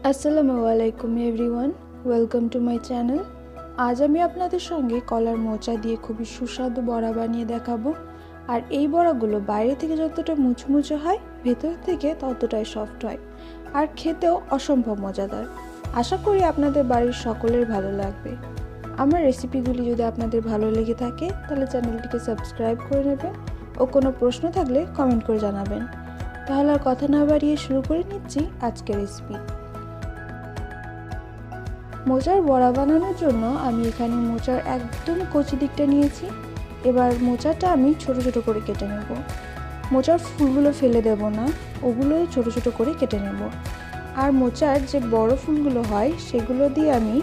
আসসালামু আলাইকুম everyone, welcome to my channel. আজ আমি আপনাদের সঙ্গে কলার মোচা দিয়ে খুবই সুস্বাদু বড়া বানিয়ে দেখাবো। আর এই বড়াগুলো বাইরে থেকে যতটা মুচমুচে হয়, ভেতর থেকে ততটাই সফট হয় আর খেতেও অসম্ভব মজাদার। আশা করি আপনাদের বাড়ির সকলের ভালো লাগবে। আমার রেসিপিগুলি যদি আপনাদের ভালো লেগে থাকে তাহলে চ্যানেলটিকে সাবস্ক্রাইব করে নেবেন ও কোনো প্রশ্ন থাকলে কমেন্ট করে জানাবেন। তাহলে আর কথা না বাড়িয়ে শুরু করে নিচ্ছি আজকের রেসিপি। মোচার বড়া বানানোর জন্য আমি এখানে মোচার একদম কচি দিকটা নিয়েছি। এবার মোচাটা আমি ছোট ছোট করে কেটে নেব। মোচার ফুলগুলো ফেলে দেব না, ওগুলো ছোট ছোট করে কেটে নেব। আর মোচার যে বড় ফুলগুলো হয় সেগুলো দিয়ে আমি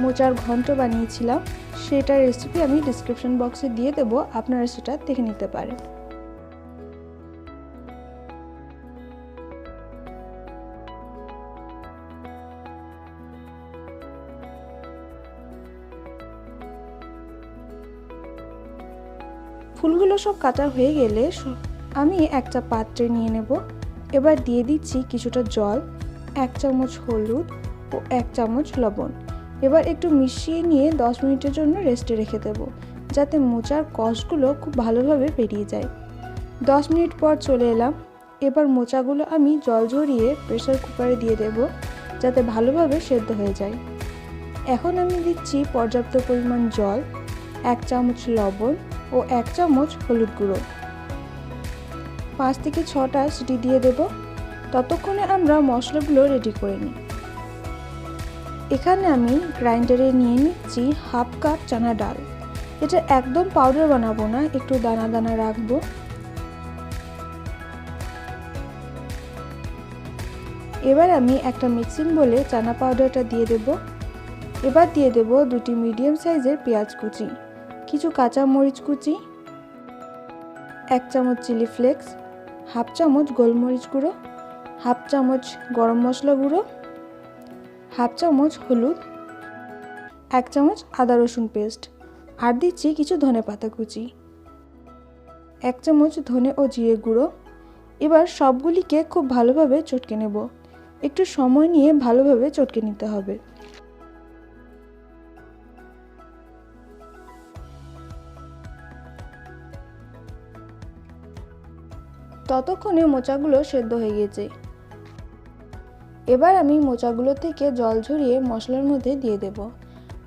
মোচার ঘন্ট বানিয়েছিলাম, সেটার রেসিপি আমি ডিসক্রিপশন বক্সে দিয়ে দেব, আপনারা সেটা দেখে নিতে পারেন। ফুলগুলো সব কাটা হয়ে গেলে আমি একটা পাত্রে নিয়ে নেব। এবার দিয়ে দিচ্ছি কিছুটা জল, 1 চামচ হলুদ ও 1 চামচ লবণ। এবার একটু মিশিয়ে নিয়ে 10 মিনিটের জন্য রেস্টে রেখে দেব, যাতে মোচার কষগুলো খুব ভালোভাবে বেরিয়ে যায়। 10 মিনিট পর চলে এলাম। এবার মোচাগুলো আমি জল ঝরিয়ে প্রেসার কুকারে দিয়ে দেব, যাতে ভালোভাবে সেদ্ধ হয়ে যায়। এখন আমি দিচ্ছি পর্যাপ্ত পরিমাণ জল, 1 চামচ লবণ ও 1 চামচ হলুদ গুঁড়ো। 5 থেকে 6টা সিটি দিয়ে দেব। ততক্ষণে আমরা মশলাগুলো রেডি করে নিই। এখানে আমি গ্রাইন্ডারে নিয়ে নিচ্ছি 1/2 কাপ চানা ডাল। এটা একদম পাউডার বানাবো না, একটু দানা দানা রাখবো। এবার আমি একটা মিক্সিং বলে চানা পাউডারটা দিয়ে দেব। এবার দিয়ে দেব 2টি মিডিয়াম সাইজের পেঁয়াজ কুচি, কিছু কাঁচা মরিচ কুচি, 1 চামচ চিলি ফ্লেক্স, 1/2 চামচ গোলমরিচ গুঁড়ো, 1/2 চামচ গরম মশলা গুঁড়ো, 1/2 চামচ হলুদ, 1 চামচ আদা রসুন পেস্ট, আর দিচ্ছি কিছু ধনেপাতা কুচি, 1 চামচ ধনে ও জিরে গুঁড়ো। এবার সবগুলিকে খুব ভালোভাবে চটকে নেব। একটু সময় নিয়ে ভালোভাবে চটকে নিতে হবে। ততক্ষণে মোচাগুলো সেদ্ধ হয়ে গেছে। এবার আমি মোচাগুলো থেকে জল ঝরিয়ে মশলার মধ্যে দিয়ে দেব,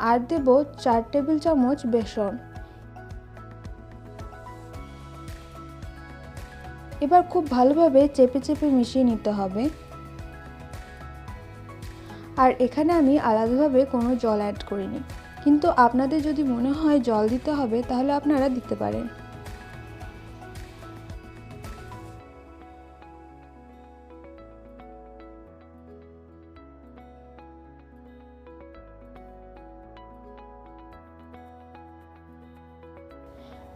আর দেব 4 টেবিল চামচ বেসন। এবার খুব ভালোভাবে চেপে চেপে মিশিয়ে নিতে হবে। আর এখানে আমি আলাদাভাবে কোনো জল অ্যাড করিনি, কিন্তু আপনাদের যদি মনে হয় জল দিতে হবে তাহলে আপনারা দিতে পারেন।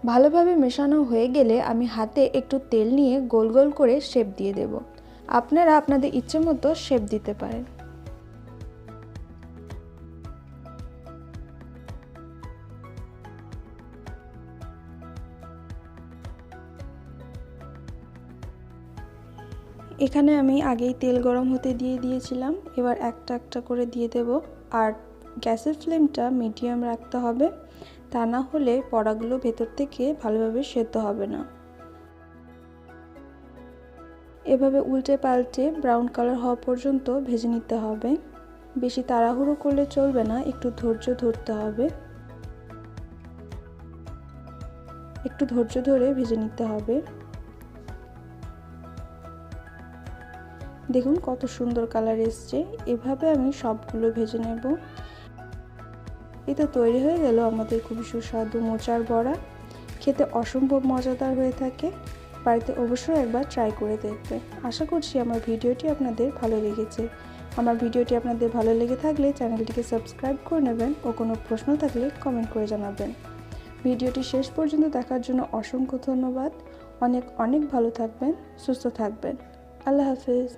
ভালোভাবে মেশানো হয়ে গেলে আমি হাতে একটু তেল নিয়ে গোল গোল করে শেপ দিয়ে দেব। আপনারা আপনাদের ইচ্ছে মতো শেপ দিতে পারেন। এখানে আমি আগেই তেল গরম হতে দিয়ে দিয়েছিলাম। এবার একটা একটা করে দিয়ে দেব। আর গ্যাসের ফ্লেমটা মিডিয়াম রাখতে হবে, তা না হলে বড়াগুলো ভেতর থেকে ভালোভাবে সেদ্ধ হবে না। এভাবে উল্টে পাল্টে ব্রাউন কালার হওয়া পর্যন্ত ভেজে নিতে হবে। বেশি তাড়াহুড়ো করলে চলবে না, একটু ধৈর্য ধরতে হবে। একটু ধৈর্য ধরে ভেজে নিতে হবে। দেখুন কত সুন্দর কালার এসছে। এভাবে আমি সবগুলো ভেজে নেব। এটা তৈরি হয়ে গেল আমাদের খুবই সুস্বাদু মোচার বড়া। খেতে অসম্ভব মজাদার হয়ে থাকে। বাড়িতে অবশ্যই একবার ট্রাই করে দেখবেন। আশা করছি আমার ভিডিওটি আপনাদের ভালো লেগেছে। আমার ভিডিওটি আপনাদের ভালো লেগে থাকলে চ্যানেলটিকে সাবস্ক্রাইব করে নেবেন ও কোনো প্রশ্ন থাকলে কমেন্ট করে জানাবেন। ভিডিওটি শেষ পর্যন্ত দেখার জন্য অসংখ্য ধন্যবাদ। অনেক অনেক ভালো থাকবেন, সুস্থ থাকবেন। আল্লাহ হাফেজ।